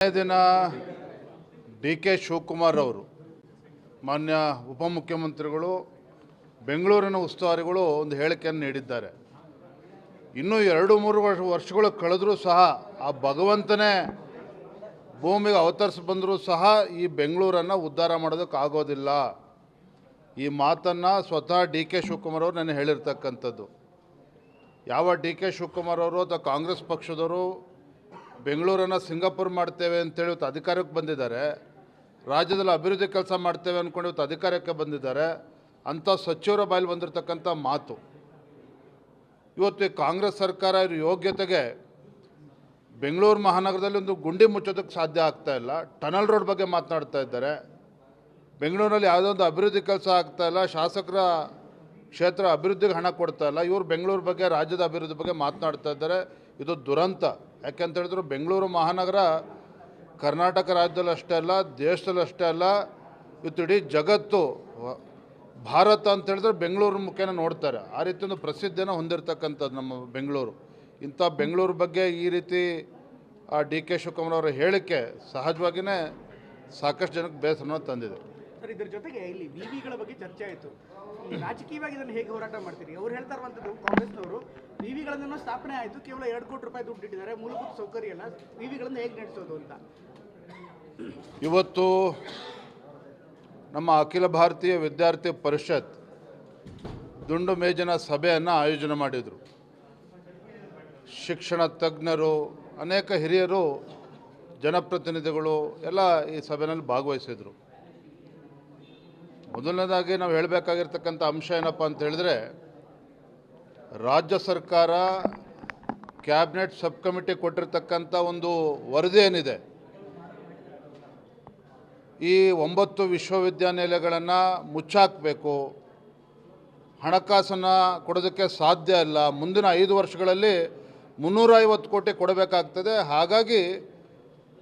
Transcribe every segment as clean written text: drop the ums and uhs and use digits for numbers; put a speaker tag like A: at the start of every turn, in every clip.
A: ದಿನ D K Shivakumar ಅವರು ಮಾನ್ಯ ಉಪಮುಖ್ಯಮಂತ್ರಿಗಳು ಬೆಂಗಳೂರಿನ ಉಸ್ತುವಾರಿಗಳು ಒಂದು ಹೇಳಿಕೆಯನ್ನು ನೀಡಿದ್ದಾರೆ. ಇನ್ನೂ 2-3 ವರ್ಷಗಳು ಕಳೆದರೂ ಸಹ ಆ ಭಗವಂತನೇ ಭೂಮಿಗೆ ಅವತರಿಸಿ ಬಂದರೂ ಸಹ ಈ ಬೆಂಗಳೂರನ್ನು ಉದ್ಧಾರ ಮಾಡೋದಕ್ಕಾಗೋದಿಲ್ಲ. ಈ ಮಾತನ್ನು ಸ್ವತಃ ಡಿ ಕೆ ಶಿವಕುಮಾರ್ ಅವರು ನನಗೆ ಹೇಳಿರ್ತಕ್ಕಂಥದ್ದು. ಯಾವ ಡಿ ಕೆ ಶಿವಕುಮಾರ್ ಅವರು ಅಥವಾ ಕಾಂಗ್ರೆಸ್ ಪಕ್ಷದವರು ಬೆಂಗಳೂರನ್ನು ಸಿಂಗಾಪುರ್ ಮಾಡ್ತೇವೆ ಅಂತೇಳಿ ಇವತ್ತು ಅಧಿಕಾರಕ್ಕೆ ಬಂದಿದ್ದಾರೆ, ರಾಜ್ಯದಲ್ಲಿ ಅಭಿವೃದ್ಧಿ ಕೆಲಸ ಮಾಡ್ತೇವೆ ಅಂದ್ಕೊಂಡು ಇವತ್ತು ಅಧಿಕಾರಕ್ಕೆ ಬಂದಿದ್ದಾರೆ. ಅಂಥ ಸಚಿವರ ಬಾಯಲ್ಲಿ ಬಂದಿರತಕ್ಕಂಥ ಮಾತು ಇವತ್ತು ಈ ಕಾಂಗ್ರೆಸ್ ಸರ್ಕಾರ ಇರೋ ಯೋಗ್ಯತೆಗೆ ಬೆಂಗಳೂರು ಮಹಾನಗರದಲ್ಲಿ ಒಂದು ಗುಂಡಿ ಮುಚ್ಚೋದಕ್ಕೆ ಸಾಧ್ಯ ಆಗ್ತಾ ಇಲ್ಲ. ಟನಲ್ ರೋಡ್ ಬಗ್ಗೆ ಮಾತನಾಡ್ತಾ ಇದ್ದಾರೆ. ಬೆಂಗಳೂರಲ್ಲಿ ಯಾವುದೋ ಒಂದು ಅಭಿವೃದ್ಧಿ ಕೆಲಸ ಆಗ್ತಾ ಇಲ್ಲ, ಶಾಸಕರ ಕ್ಷೇತ್ರ ಅಭಿವೃದ್ಧಿಗೆ ಹಣ ಕೊಡ್ತಾ ಇಲ್ಲ. ಇವರು ಬೆಂಗಳೂರು ಬಗ್ಗೆ, ರಾಜ್ಯದ ಅಭಿವೃದ್ಧಿ ಬಗ್ಗೆ ಮಾತನಾಡ್ತಾ ಇದ್ದಾರೆ. ಇದು ದುರಂತ. ಯಾಕೆಂತ ಹೇಳಿದ್ರು ಬೆಂಗಳೂರು ಮಹಾನಗರ ಕರ್ನಾಟಕ ರಾಜ್ಯದಲ್ಲಿ ಅಷ್ಟೇ ಅಲ್ಲ, ದೇಶದಲ್ಲಿ ಅಷ್ಟೇ ಅಲ್ಲ, ಇವತ್ತು ಇಡೀ ಜಗತ್ತು ಭಾರತ ಅಂತ ಹೇಳಿದ್ರೆ ಬೆಂಗಳೂರು ಮುಖೇನ ನೋಡ್ತಾರೆ. ಆ ರೀತಿ ಒಂದು ಪ್ರಸಿದ್ಧಿಯನ್ನು ಹೊಂದಿರತಕ್ಕಂಥದ್ದು ನಮ್ಮ ಬೆಂಗಳೂರು. ಇಂಥ ಬೆಂಗಳೂರು ಬಗ್ಗೆ ಈ ರೀತಿ ಡಿ ಕೆ ಶಿವಕುಮಾರ್ ಅವರ ಹೇಳಿಕೆ ಸಹಜವಾಗಿಯೇ ಸಾಕಷ್ಟು ಜನಕ್ಕೆ ಬೇಸರವನ್ನು ತಂದಿದೆ.
B: ಸರ್, ಇದರ ಜೊತೆಗೆ ಇಲ್ಲಿ ವಿವಿಗಳ ಬಗ್ಗೆ ಚರ್ಚೆ ಆಯಿತು. ರಾಜಕೀಯವಾಗಿ ಇದನ್ನು ಹೇಗೆ ಹೋರಾಟ ಮಾಡ್ತೀರಿ? ಅವ್ರು ಹೇಳ್ತಾ ಇರುವಂಥದ್ದು ಕಾಂಗ್ರೆಸ್ನವರು ವಿವಿಗಳನ್ನು ಸ್ಥಾಪನೆ ಆಯಿತು, ಕೇವಲ 2 ಕೋಟಿ ರೂಪಾಯಿ ದುಡ್ಡು ಇಟ್ಟಿದ್ದಾರೆ, ಮೂಲಭೂತ ಸೌಕರ್ಯ ಎಲ್ಲ, ವಿವಿಗಳನ್ನು ಹೇಗೆ ನಡೆಸೋದು ಅಂತ.
A: ಇವತ್ತು ನಮ್ಮ ಅಖಿಲ ಭಾರತೀಯ ವಿದ್ಯಾರ್ಥಿ ಪರಿಷತ್ ದುಂಡು ಮೇಜಿನ ಸಭೆಯನ್ನು ಆಯೋಜನೆ ಮಾಡಿದರು. ಶಿಕ್ಷಣ ತಜ್ಞರು, ಅನೇಕ ಹಿರಿಯರು, ಜನಪ್ರತಿನಿಧಿಗಳು ಎಲ್ಲ ಈ ಸಭೆಯಲ್ಲಿ ಭಾಗವಹಿಸಿದರು. ಮೊದಲನೇದಾಗಿ ನಾವು ಹೇಳಬೇಕಾಗಿರ್ತಕ್ಕಂಥ ಅಂಶ ಏನಪ್ಪ ಅಂತ ಹೇಳಿದ್ರೆ, ರಾಜ್ಯ ಸರ್ಕಾರ ಕ್ಯಾಬಿನೆಟ್ ಸಬ್ ಕಮಿಟಿ ಕೊಟ್ಟಿರ್ತಕ್ಕಂಥ ಒಂದು ವರದಿ ಏನಿದೆ, ಈ 9 ವಿಶ್ವವಿದ್ಯಾನಿಲಯಗಳನ್ನು ಮುಚ್ಚಾಕಬೇಕು, ಹಣಕಾಸನ್ನು ಕೊಡೋದಕ್ಕೆ ಸಾಧ್ಯ ಇಲ್ಲ, ಮುಂದಿನ 5 ವರ್ಷಗಳಲ್ಲಿ 350 ಕೋಟಿ ಕೊಡಬೇಕಾಗ್ತದೆ, ಹಾಗಾಗಿ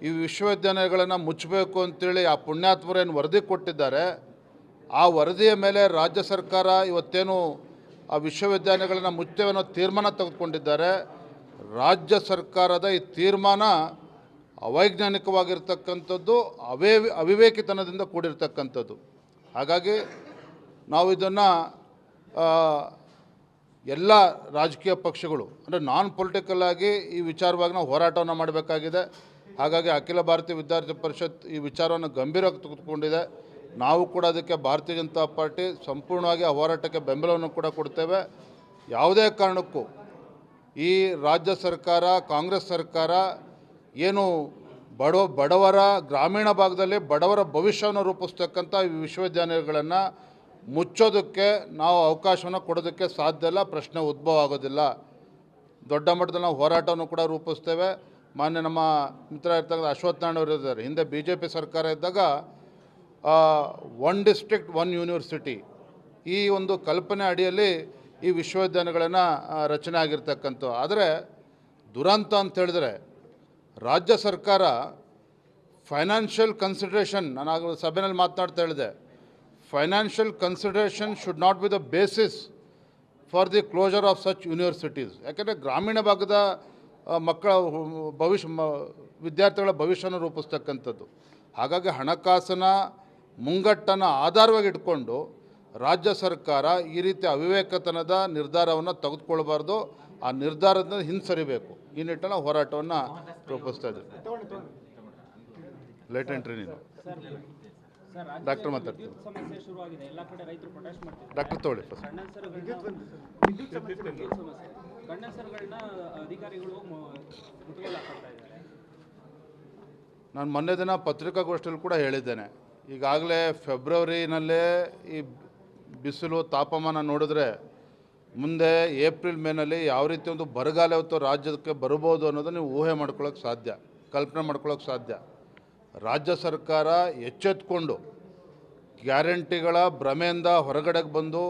A: ಈ ವಿಶ್ವವಿದ್ಯಾನಿಲಯಗಳನ್ನು ಮುಚ್ಚಬೇಕು ಅಂತೇಳಿ ಆ ಪುಣ್ಯಾತ್ಮರೇನು ವರದಿ ಕೊಟ್ಟಿದ್ದಾರೆ, ಆ ವರದಿಯ ಮೇಲೆ ರಾಜ್ಯ ಸರ್ಕಾರ ಇವತ್ತೇನು ಆ ವಿಶ್ವವಿದ್ಯಾನಿಲಯಗಳನ್ನು ಮುಚ್ಚುತ್ತೇವೆ ಅನ್ನೋ ತೀರ್ಮಾನ ತೆಗೆದುಕೊಂಡಿದ್ದಾರೆ. ರಾಜ್ಯ ಸರ್ಕಾರದ ಈ ತೀರ್ಮಾನ ಅವೈಜ್ಞಾನಿಕವಾಗಿರ್ತಕ್ಕಂಥದ್ದು, ಅವಿವೇಕಿತನದಿಂದ ಕೂಡಿರ್ತಕ್ಕಂಥದ್ದು. ಹಾಗಾಗಿ ನಾವು ಇದನ್ನು ಎಲ್ಲ ರಾಜಕೀಯ ಪಕ್ಷಗಳು ಅಂದರೆ ನಾನ್ ಪೊಲಿಟಿಕಲ್ ಆಗಿ ಈ ವಿಚಾರವಾಗಿ ನಾವು ಹೋರಾಟವನ್ನು ಮಾಡಬೇಕಾಗಿದೆ. ಹಾಗಾಗಿ ಅಖಿಲ ಭಾರತೀಯ ವಿದ್ಯಾರ್ಥಿ ಪರಿಷತ್ ಈ ವಿಚಾರವನ್ನು ಗಂಭೀರವಾಗಿ ತೆಗೆದುಕೊಂಡಿದೆ. ನಾವು ಕೂಡ ಅದಕ್ಕೆ ಭಾರತೀಯ ಜನತಾ ಪಾರ್ಟಿ ಸಂಪೂರ್ಣವಾಗಿ ಆ ಹೋರಾಟಕ್ಕೆ ಬೆಂಬಲವನ್ನು ಕೂಡ ಕೊಡ್ತೇವೆ. ಯಾವುದೇ ಕಾರಣಕ್ಕೂ ಈ ರಾಜ್ಯ ಸರ್ಕಾರ, ಕಾಂಗ್ರೆಸ್ ಸರ್ಕಾರ ಏನು ಬಡವರ ಗ್ರಾಮೀಣ ಭಾಗದಲ್ಲಿ ಬಡವರ ಭವಿಷ್ಯವನ್ನು ರೂಪಿಸ್ತಕ್ಕಂಥ ಈ ವಿಶ್ವವಿದ್ಯಾನಿಲಯಗಳನ್ನು ಮುಚ್ಚೋದಕ್ಕೆ ನಾವು ಅವಕಾಶವನ್ನು ಕೊಡೋದಕ್ಕೆ ಸಾಧ್ಯ ಇಲ್ಲ, ಪ್ರಶ್ನೆ ಉದ್ಭವ ಆಗೋದಿಲ್ಲ. ದೊಡ್ಡ ಮಟ್ಟದಲ್ಲಿ ನಾವು ಹೋರಾಟವನ್ನು ಕೂಡ ರೂಪಿಸ್ತೇವೆ. ಮಾನ್ಯ ನಮ್ಮ ಮಿತ್ರ ಇರ್ತಕ್ಕಂಥ ಅಶ್ವತ್ಥ ನಾರಾಯಣ ಅವರು ಇದ್ದಾರೆ. ಹಿಂದೆ BJP ಸರ್ಕಾರ ಇದ್ದಾಗ 1 ಡಿಸ್ಟ್ರಿಕ್ಟ್ 1 ಯೂನಿವರ್ಸಿಟಿ ಈ ಒಂದು ಕಲ್ಪನೆ ಅಡಿಯಲ್ಲಿ ಈ ವಿಶ್ವವಿದ್ಯಾನಿಲಯಗಳನ್ನು ರಚನೆ ಆಗಿರ್ತಕ್ಕಂಥ. ಆದರೆ ದುರಂತ ಅಂತ ಹೇಳಿದ್ರೆ ರಾಜ್ಯ ಸರ್ಕಾರ ಫೈನಾನ್ಷಿಯಲ್ ಕನ್ಸಿಡರೇಷನ್, ನಾನು ಆಗ ಸಭೆಯಲ್ಲಿ ಮಾತನಾಡ್ತಾ ಹೇಳಿದೆ, financial consideration should not be the basis for the closure of such universities. ಯಾಕೆಂದರೆ ಗ್ರಾಮೀಣ ಭಾಗದ ಮಕ್ಕಳ ವಿದ್ಯಾರ್ಥಿಗಳ ಭವಿಷ್ಯನ ರೂಪಿಸ್ತಕ್ಕಂಥದ್ದು. ಹಾಗಾಗಿ ಹಣಕಾಸಿನ ಮುಂಗಟ್ಟನ್ನು ಆಧಾರವಾಗಿ ಇಟ್ಕೊಂಡು ರಾಜ್ಯ ಸರ್ಕಾರ ಈ ರೀತಿ ಅವಿವೇಕತನದ ನಿರ್ಧಾರವನ್ನು ತೆಗೆದುಕೊಳ್ಬಾರ್ದು, ಆ ನಿರ್ಧಾರದಿಂದ ಹಿಂಸರಿಬೇಕು. ಈ ನಿಟ್ಟಿನಲ್ಲಿ ಹೋರಾಟವನ್ನು ರೂಪಿಸ್ತಾ ಇದ್ದೀವಿ. ಲೇಟ್ ಎಂಟ್ರಿ ನೀನು ಡಾಕ್ಟರ್ ಮಾತಾಡ್ತೀವಿ. ಡಾಕ್ಟರ್ ತಗೊಳ್ಳಿ. ನಾನು ಮೊನ್ನೆ ದಿನ ಪತ್ರಿಕಾಗೋಷ್ಠಿಯಲ್ಲಿ ಕೂಡ ಹೇಳಿದ್ದೇನೆ, ಈಗಾಗಲೇ ಫೆಬ್ರವರಿನಲ್ಲೇ ಈ ಬಿಸಿಲು ತಾಪಮಾನ ನೋಡಿದ್ರೆ ಮುಂದೆ ಏಪ್ರಿಲ್ ಮೇನಲ್ಲಿ ಯಾವ ರೀತಿ ಒಂದು ಬರಗಾಲ ಇವತ್ತು ರಾಜ್ಯಕ್ಕೆ ಬರ್ಬೋದು ಅನ್ನೋದನ್ನು ನೀವು ಊಹೆ ಮಾಡ್ಕೊಳ್ಳೋಕೆ ಸಾಧ್ಯ, ಕಲ್ಪನೆ ಮಾಡ್ಕೊಳ್ಳೋಕೆ ಸಾಧ್ಯ. ರಾಜ್ಯ ಸರ್ಕಾರ ಎಚ್ಚೆತ್ಕೊಂಡು ಗ್ಯಾರಂಟಿಗಳ ಭ್ರಮೆಯಿಂದ ಹೊರಗಡೆಗೆ ಬಂದು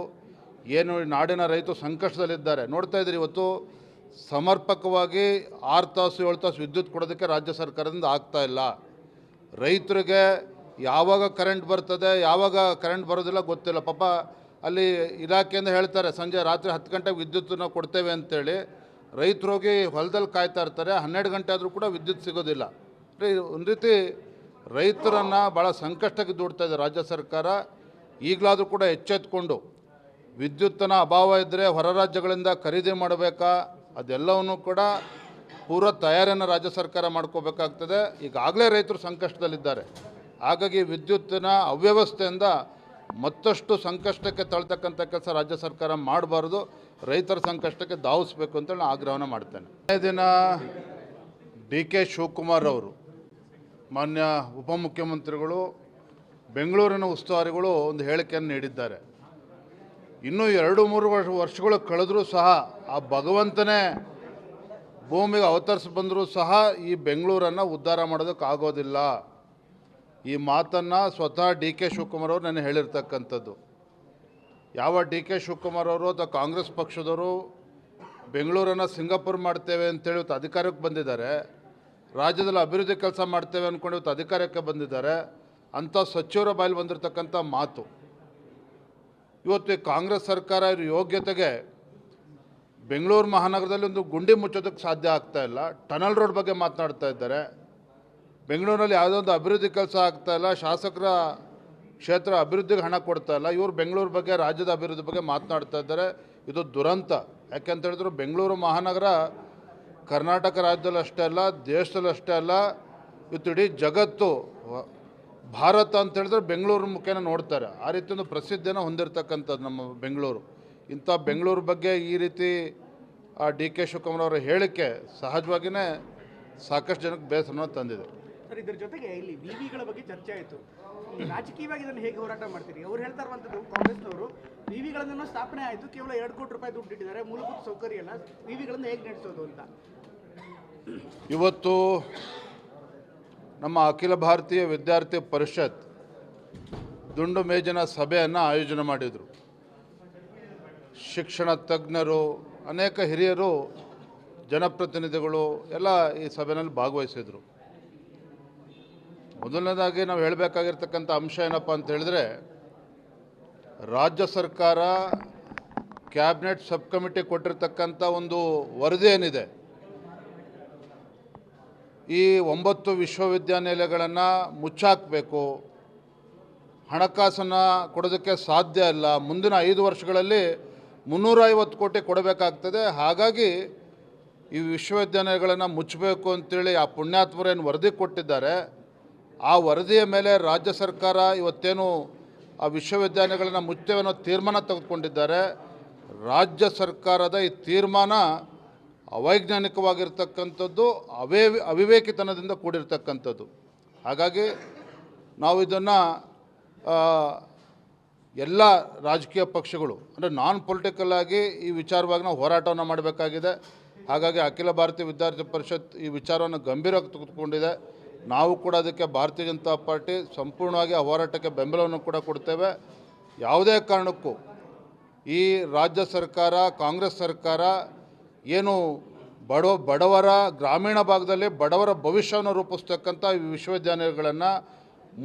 A: ಏನು ನಾಡಿನ ರೈತರು ಸಂಕಷ್ಟದಲ್ಲಿದ್ದಾರೆ ನೋಡ್ತಾ ಇದ್ದೀರಿ. ಇವತ್ತು ಸಮರ್ಪಕವಾಗಿ 6 ತಾಸು 7 ತಾಸು ವಿದ್ಯುತ್ ಕೊಡೋದಕ್ಕೆ ರಾಜ್ಯ ಸರ್ಕಾರದಿಂದ ಆಗ್ತಾ ಇಲ್ಲ. ರೈತರಿಗೆ ಯಾವಾಗ ಕರೆಂಟ್ ಬರ್ತದೆ, ಯಾವಾಗ ಕರೆಂಟ್ ಬರೋದಿಲ್ಲ ಗೊತ್ತಿಲ್ಲ. ಪಾಪ ಅಲ್ಲಿ ಇಲಾಖೆಯಿಂದ ಹೇಳ್ತಾರೆ ಸಂಜೆ ರಾತ್ರಿ 10 ಗಂಟೆಗೆ ವಿದ್ಯುತ್ತನ್ನು ಕೊಡ್ತೇವೆ ಅಂತೇಳಿ. ರೈತರು ಹೋಗಿ ಹೊಲದಲ್ಲಿ ಕಾಯ್ತಾ ಇರ್ತಾರೆ, 12 ಗಂಟೆ ಆದರೂ ಕೂಡ ವಿದ್ಯುತ್ ಸಿಗೋದಿಲ್ಲ. ಒಂದು ರೀತಿ ರೈತರನ್ನು ಭಾಳ ಸಂಕಷ್ಟಕ್ಕೆ ದೂಡ್ತಾ ಇದೆ ರಾಜ್ಯ ಸರ್ಕಾರ. ಈಗಲಾದರೂ ಕೂಡ ಎಚ್ಚೆತ್ತುಕೊಂಡು ವಿದ್ಯುತ್ತಿನ ಅಭಾವ ಇದ್ದರೆ ಹೊರ ರಾಜ್ಯಗಳಿಂದ ಖರೀದಿ ಮಾಡಬೇಕಾ, ಅದೆಲ್ಲವನ್ನೂ ಕೂಡ ಪೂರ್ವ ತಯಾರಿಯನ್ನು ರಾಜ್ಯ ಸರ್ಕಾರ ಮಾಡ್ಕೋಬೇಕಾಗ್ತದೆ. ಈಗಾಗಲೇ ರೈತರು ಸಂಕಷ್ಟದಲ್ಲಿದ್ದಾರೆ. ಹಾಗಾಗಿ ವಿದ್ಯುತ್ತಿನ ಅವ್ಯವಸ್ಥೆಯಿಂದ ಮತ್ತಷ್ಟು ಸಂಕಷ್ಟಕ್ಕೆ ತಳ್ತಕ್ಕಂಥ ಕೆಲಸ ರಾಜ್ಯ ಸರ್ಕಾರ ಮಾಡಬಾರ್ದು, ರೈತರ ಸಂಕಷ್ಟಕ್ಕೆ ಧಾವಿಸಬೇಕು ಅಂತೇಳಿ ನಾನು ಆಗ್ರಹವನ್ನು ಮಾಡ್ತೇನೆ. ದಿನ ಡಿ ಕೆ ಶಿವಕುಮಾರ್ ಅವರು, ಮಾನ್ಯ ಉಪಮುಖ್ಯಮಂತ್ರಿಗಳು, ಬೆಂಗಳೂರಿನ ಉಸ್ತುವಾರಿಗಳು ಒಂದು ಹೇಳಿಕೆಯನ್ನು ನೀಡಿದ್ದಾರೆ. ಇನ್ನೂ 2-3 ವರ್ಷಗಳು ಕಳೆದರೂ ಸಹ ಆ ಭಗವಂತನೇ ಭೂಮಿಗೆ ಅವತರಿಸಿ ಬಂದರೂ ಸಹ ಈ ಬೆಂಗಳೂರನ್ನು ಉದ್ಧಾರ ಮಾಡೋದಕ್ಕಾಗೋದಿಲ್ಲ. ಈ ಮಾತನ್ನು ಸ್ವತಃ ಡಿ ಕೆ ಶಿವಕುಮಾರ್ ಅವರು ನನಗೆ ಹೇಳಿರ್ತಕ್ಕಂಥದ್ದು. ಯಾವ ಡಿ ಕೆ ಶಿವಕುಮಾರ್ ಅವರು ಅಥವಾ ಕಾಂಗ್ರೆಸ್ ಪಕ್ಷದವರು ಬೆಂಗಳೂರನ್ನು ಸಿಂಗಾಪುರ್ ಮಾಡ್ತೇವೆ ಅಂತೇಳಿ ಇವತ್ತು ಅಧಿಕಾರಕ್ಕೆ ಬಂದಿದ್ದಾರೆ, ರಾಜ್ಯದಲ್ಲಿ ಅಭಿವೃದ್ಧಿ ಕೆಲಸ ಮಾಡ್ತೇವೆ ಅಂದ್ಕೊಂಡು ಇವತ್ತು ಅಧಿಕಾರಕ್ಕೆ ಬಂದಿದ್ದಾರೆ. ಅಂಥ ಸಚಿವರ ಬಾಯಲ್ಲಿ ಬಂದಿರತಕ್ಕಂಥ ಮಾತು ಇವತ್ತು ಈ ಕಾಂಗ್ರೆಸ್ ಸರ್ಕಾರ ಇರೋ ಯೋಗ್ಯತೆಗೆ ಬೆಂಗಳೂರು ಮಹಾನಗರದಲ್ಲಿ ಒಂದು ಗುಂಡಿ ಮುಚ್ಚೋದಕ್ಕೆ ಸಾಧ್ಯ ಆಗ್ತಾ ಇಲ್ಲ. ಟನಲ್ ರೋಡ್ ಬಗ್ಗೆ ಮಾತನಾಡ್ತಾ ಇದ್ದಾರೆ. ಬೆಂಗಳೂರಲ್ಲಿ ಯಾವುದೋ ಒಂದು ಅಭಿವೃದ್ಧಿ ಕೆಲಸ ಆಗ್ತಾ ಇಲ್ಲ, ಶಾಸಕರ ಕ್ಷೇತ್ರ ಅಭಿವೃದ್ಧಿಗೆ ಹಣ ಕೊಡ್ತಾ ಇಲ್ಲ. ಇವರು ಬೆಂಗಳೂರು ಬಗ್ಗೆ, ರಾಜ್ಯದ ಅಭಿವೃದ್ಧಿ ಬಗ್ಗೆ ಮಾತನಾಡ್ತಾ ಇದ್ದಾರೆ. ಇದು ದುರಂತ. ಯಾಕೆಂತ ಹೇಳಿದ್ರು ಬೆಂಗಳೂರು ಮಹಾನಗರ ಕರ್ನಾಟಕ ರಾಜ್ಯದಲ್ಲಿ ಅಷ್ಟೇ ಅಲ್ಲ, ದೇಶದಲ್ಲಿ ಅಷ್ಟೇ ಅಲ್ಲ, ಇವತ್ತು ಇಡೀ ಜಗತ್ತು, ಭಾರತ ಅಂತ ಹೇಳಿದ್ರೆ ಬೆಂಗಳೂರು ಮುಖೇನ ನೋಡ್ತಾರೆ. ಆ ರೀತಿ ಒಂದು ಪ್ರಸಿದ್ಧಿಯನ್ನು ಹೊಂದಿರತಕ್ಕಂಥದ್ದು ನಮ್ಮ ಬೆಂಗಳೂರು. ಇಂಥ ಬೆಂಗಳೂರು ಬಗ್ಗೆ ಈ ರೀತಿ ಡಿ ಕೆ ಶಿವಕುಮಾರ್ ಅವರ ಹೇಳಿಕೆ ಸಹಜವಾಗಿಯೇ ಸಾಕಷ್ಟು ಜನಕ್ಕೆ ಬೇಸರವನ್ನು ತಂದಿದೆ.
B: ಸರ್, ಇದ್ರ ಜೊತೆಗೆ ಇಲ್ಲಿ ವಿವಿಗಳ ಬಗ್ಗೆ ಚರ್ಚೆ ಆಯಿತು. ರಾಜಕೀಯವಾಗಿ ಇದನ್ನು ಹೇಗೆ ಹೋರಾಟ ಮಾಡ್ತೀರಿ? ಅವ್ರು ಹೇಳ್ತಾ ಇರುವಂಥದ್ದು, ಕಾಂಗ್ರೆಸ್ನವರು ವಿವಿಗಳನ್ನು ಸ್ಥಾಪನೆ ಆಯಿತು, ಕೇವಲ 2 ಕೋಟಿ ರೂಪಾಯಿ ದುಡ್ಡು ಇಟ್ಟಿದ್ದಾರೆ, ಮೂಲಭೂತ ಸೌಕರ್ಯ ಎಲ್ಲ, ವಿವಿಗಳನ್ನು ಹೇಗೆ ನಡೆಸೋದು ಅಂತ.
A: ಇವತ್ತು ನಮ್ಮ ಅಖಿಲ ಭಾರತೀಯ ವಿದ್ಯಾರ್ಥಿ ಪರಿಷತ್ ದುಂಡು ಮೇಜಿನ ಸಭೆಯನ್ನು ಆಯೋಜನೆ ಮಾಡಿದರು. ಶಿಕ್ಷಣ ತಜ್ಞರು, ಅನೇಕ ಹಿರಿಯರು, ಜನಪ್ರತಿನಿಧಿಗಳು ಎಲ್ಲ ಈ ಸಭೆಯಲ್ಲಿ ಭಾಗವಹಿಸಿದರು. ಮೊದಲನೇದಾಗಿ ನಾವು ಹೇಳಬೇಕಾಗಿರ್ತಕ್ಕಂಥ ಅಂಶ ಏನಪ್ಪ ಅಂತ ಹೇಳಿದ್ರೆ, ರಾಜ್ಯ ಸರ್ಕಾರ ಕ್ಯಾಬಿನೆಟ್ ಸಬ್ ಕಮಿಟಿ ಕೊಟ್ಟಿರ್ತಕ್ಕಂಥ ಒಂದು ವರದಿ ಏನಿದೆ, ಈ 9 ವಿಶ್ವವಿದ್ಯಾನಿಲಯಗಳನ್ನು ಮುಚ್ಚಾಕಬೇಕು, ಹಣಕಾಸನ್ನು ಕೊಡೋದಕ್ಕೆ ಸಾಧ್ಯ ಇಲ್ಲ, ಮುಂದಿನ 5 ವರ್ಷಗಳಲ್ಲಿ 350 ಕೋಟಿ ಕೊಡಬೇಕಾಗ್ತದೆ, ಹಾಗಾಗಿ ಈ ವಿಶ್ವವಿದ್ಯಾನಿಲಯಗಳನ್ನು ಮುಚ್ಚಬೇಕು ಅಂತೇಳಿ ಆ ಪುಣ್ಯಾತ್ಮರೇನು ವರದಿ ಕೊಟ್ಟಿದ್ದಾರೆ, ಆ ವರದಿಯ ಮೇಲೆ ರಾಜ್ಯ ಸರ್ಕಾರ ಇವತ್ತೇನು ಆ ವಿಶ್ವವಿದ್ಯಾನಿಲಯಗಳನ್ನು ಮುಚ್ಚುತ್ತೇವೆ ಅನ್ನೋ ತೀರ್ಮಾನ ತೆಗೆದುಕೊಂಡಿದ್ದಾರೆ. ರಾಜ್ಯ ಸರ್ಕಾರದ ಈ ತೀರ್ಮಾನ ಅವೈಜ್ಞಾನಿಕವಾಗಿರ್ತಕ್ಕಂಥದ್ದು, ಅವಿವೇಕಿತನದಿಂದ ಕೂಡಿರ್ತಕ್ಕಂಥದ್ದು. ಹಾಗಾಗಿ ನಾವು ಇದನ್ನು ಎಲ್ಲ ರಾಜಕೀಯ ಪಕ್ಷಗಳು ಅಂದರೆ ನಾನ್ ಪೊಲಿಟಿಕಲ್ ಆಗಿ ಈ ವಿಚಾರವಾಗಿ ನಾವು ಹೋರಾಟವನ್ನು ಮಾಡಬೇಕಾಗಿದೆ. ಹಾಗಾಗಿ ಅಖಿಲ ಭಾರತೀಯ ವಿದ್ಯಾರ್ಥಿ ಪರಿಷತ್ ಈ ವಿಚಾರವನ್ನು ಗಂಭೀರವಾಗಿ ತೆಗೆದುಕೊಂಡಿದೆ. ನಾವು ಕೂಡ ಅದಕ್ಕೆ ಭಾರತೀಯ ಜನತಾ ಪಾರ್ಟಿ ಸಂಪೂರ್ಣವಾಗಿ ಆ ಹೋರಾಟಕ್ಕೆ ಬೆಂಬಲವನ್ನು ಕೂಡ ಕೊಡ್ತೇವೆ. ಯಾವುದೇ ಕಾರಣಕ್ಕೂ ಈ ರಾಜ್ಯ ಸರ್ಕಾರ, ಕಾಂಗ್ರೆಸ್ ಸರ್ಕಾರ ಏನು ಬಡವರ ಗ್ರಾಮೀಣ ಭಾಗದಲ್ಲಿ ಬಡವರ ಭವಿಷ್ಯವನ್ನು ರೂಪಿಸ್ತಕ್ಕಂಥ ಈ ವಿಶ್ವವಿದ್ಯಾನಿಲಯಗಳನ್ನು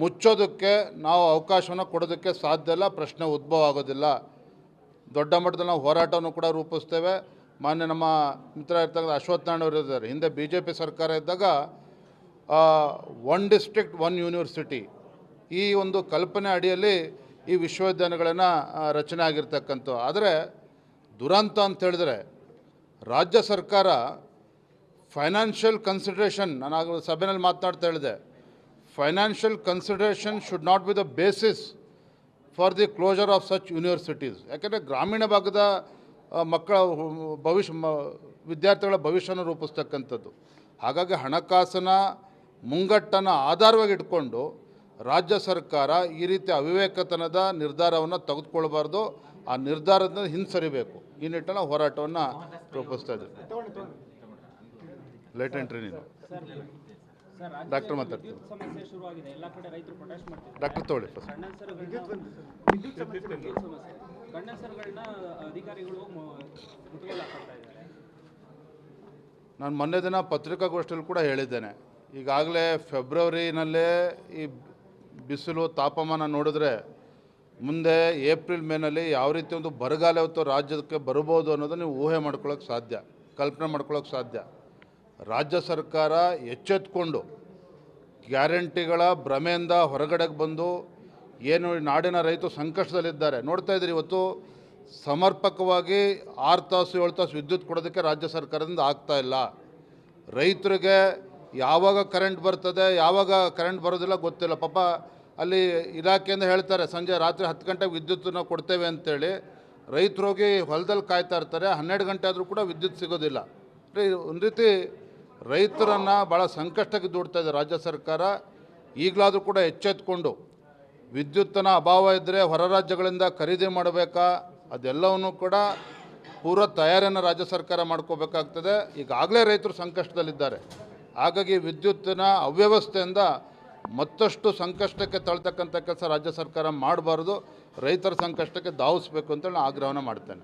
A: ಮುಚ್ಚೋದಕ್ಕೆ ನಾವು ಅವಕಾಶವನ್ನು ಕೊಡೋದಕ್ಕೆ ಸಾಧ್ಯ ಇಲ್ಲ, ಪ್ರಶ್ನೆ ಉದ್ಭವ ಆಗೋದಿಲ್ಲ. ದೊಡ್ಡ ಮಟ್ಟದಲ್ಲಿ ನಾವು ಹೋರಾಟವನ್ನು ಕೂಡ ರೂಪಿಸ್ತೇವೆ. ಮಾನ್ಯ ನಮ್ಮ ಮಿತ್ರ ಇರ್ತಕ್ಕಂಥ ಅಶ್ವತ್ಥ ನಾರಾಯಣ ಅವರು ಇದ್ದಾರೆ. ಹಿಂದೆ BJP ಸರ್ಕಾರ ಇದ್ದಾಗ 1 ಡಿಸ್ಟ್ರಿಕ್ಟ್ 1 ಯೂನಿವರ್ಸಿಟಿ ಈ ಒಂದು ಕಲ್ಪನೆ ಅಡಿಯಲ್ಲಿ ಈ ವಿಶ್ವವಿದ್ಯಾನಿಲಯಗಳನ್ನು ರಚನೆ ಆಗಿರ್ತಕ್ಕಂಥ. ಆದರೆ ದುರಂತ ಅಂತ ಹೇಳಿದ್ರೆ ರಾಜ್ಯ ಸರ್ಕಾರ ಫೈನಾನ್ಷಿಯಲ್ ಕನ್ಸಿಡರೇಷನ್, ನಾನು ಆಗ ಸಭೆಯಲ್ಲಿ ಮಾತನಾಡ್ತಾ ಹೇಳಿದೆ, financial consideration should not be the basis for the closure of such universities. ಯಾಕೆಂದರೆ ಗ್ರಾಮೀಣ ಭಾಗದ ಮಕ್ಕಳ ವಿದ್ಯಾರ್ಥಿಗಳ ಭವಿಷ್ಯನ ರೂಪಿಸ್ತಕ್ಕಂಥದ್ದು. ಹಾಗಾಗಿ ಹಣಕಾಸಿನ ಮುಂಗಟ್ಟನ್ನು ಆಧಾರವಾಗಿ ಇಟ್ಕೊಂಡು ರಾಜ್ಯ ಸರ್ಕಾರ ಈ ರೀತಿ ಅವಿವೇಕತನದ ನಿರ್ಧಾರವನ್ನು ತೆಗೆದುಕೊಳ್ಬಾರ್ದು, ಆ ನಿರ್ಧಾರದಿಂದ ಹಿಂಸರಿಬೇಕು. ಈ ನಿಟ್ಟಿನಲ್ಲಿ ಹೋರಾಟವನ್ನು ರೂಪಿಸ್ತಾ ಇದ್ದೀವಿ. ಲೇಟ್ ಎಂಟ್ರಿ ನೀನು ಡಾಕ್ಟರ್ ಮಾತಾಡ್ತೀವಿ. ಡಾಕ್ಟರ್ ತಗೊಳ್ಳಿ ಫಸ್ಟ್. ನಾನು ಮೊನ್ನೆ ದಿನ ಪತ್ರಿಕಾಗೋಷ್ಠಿಯಲ್ಲಿ ಕೂಡ ಹೇಳಿದ್ದೇನೆ. ಈಗಾಗಲೇ ಫೆಬ್ರವರಿನಲ್ಲೇ ಈ ಬಿಸಿಲು ತಾಪಮಾನ ನೋಡಿದ್ರೆ ಮುಂದೆ ಏಪ್ರಿಲ್ ಮೇನಲ್ಲಿ ಯಾವ ರೀತಿ ಒಂದು ಬರಗಾಲ ಇವತ್ತು ರಾಜ್ಯಕ್ಕೆ ಬರ್ಬೋದು ಅನ್ನೋದನ್ನು ನೀವು ಊಹೆ ಮಾಡ್ಕೊಳ್ಳೋಕೆ ಸಾಧ್ಯ, ಕಲ್ಪನೆ ಮಾಡ್ಕೊಳ್ಳೋಕೆ ಸಾಧ್ಯ. ರಾಜ್ಯ ಸರ್ಕಾರ ಎಚ್ಚೆತ್ತುಕೊಂಡು ಗ್ಯಾರಂಟಿಗಳ ಭ್ರಮೆಯಿಂದ ಹೊರಗಡೆಗೆ ಬಂದು ಏನು ಈ ನಾಡಿನ ರೈತರು ಸಂಕಷ್ಟದಲ್ಲಿದ್ದಾರೆ. ನೋಡ್ತಾ ಇದ್ದೀರಿ, ಇವತ್ತು ಸಮರ್ಪಕವಾಗಿ 6 ತಾಸು 7 ತಾಸು ವಿದ್ಯುತ್ ಕೊಡೋದಕ್ಕೆ ರಾಜ್ಯ ಸರ್ಕಾರದಿಂದ ಆಗ್ತಾ ಇಲ್ಲ. ರೈತರಿಗೆ ಯಾವಾಗ ಕರೆಂಟ್ ಬರ್ತದೆ, ಯಾವಾಗ ಕರೆಂಟ್ ಬರೋದಿಲ್ಲ ಗೊತ್ತಿಲ್ಲ. ಪಾಪ ಅಲ್ಲಿ ಇಲಾಖೆಯಿಂದ ಹೇಳ್ತಾರೆ ಸಂಜೆ ರಾತ್ರಿ 10 ಗಂಟೆಗೆ ವಿದ್ಯುತ್ತನ್ನು ಕೊಡ್ತೇವೆ ಅಂತೇಳಿ. ರೈತರು ಹೋಗಿ ಹೊಲದಲ್ಲಿ ಕಾಯ್ತಾ ಇರ್ತಾರೆ, 12 ಗಂಟೆ ಆದರೂ ಕೂಡ ವಿದ್ಯುತ್ ಸಿಗೋದಿಲ್ಲ. ಒಂದು ರೀತಿ ರೈತರನ್ನು ಭಾಳ ಸಂಕಷ್ಟಕ್ಕೆ ದೂಡ್ತಾ ಇದೆ ರಾಜ್ಯ ಸರ್ಕಾರ. ಈಗಲಾದರೂ ಕೂಡ ಎಚ್ಚೆತ್ಕೊಂಡು ವಿದ್ಯುತ್ತಿನ ಅಭಾವ ಇದ್ದರೆ ಹೊರ ರಾಜ್ಯಗಳಿಂದ ಖರೀದಿ ಮಾಡಬೇಕಾ, ಅದೆಲ್ಲವನ್ನೂ ಕೂಡ ಪೂರ್ವ ತಯಾರಿಯನ್ನು ರಾಜ್ಯ ಸರ್ಕಾರ ಮಾಡ್ಕೋಬೇಕಾಗ್ತದೆ. ಈಗಾಗಲೇ ರೈತರು ಸಂಕಷ್ಟದಲ್ಲಿದ್ದಾರೆ. ಹಾಗಾಗಿ ವಿದ್ಯುತ್ತಿನ ಅವ್ಯವಸ್ಥೆಯಿಂದ ಮತ್ತಷ್ಟು ಸಂಕಷ್ಟಕ್ಕೆ ತಳ್ತಕ್ಕಂಥ ಕೆಲಸ ರಾಜ್ಯ ಸರ್ಕಾರ ಮಾಡಬಾರ್ದು. ರೈತರ ಸಂಕಷ್ಟಕ್ಕೆ ಧಾವಿಸಬೇಕು ಅಂತೇಳಿ ನಾನು ಆಗ್ರಹವನ್ನು ಮಾಡ್ತೇನೆ.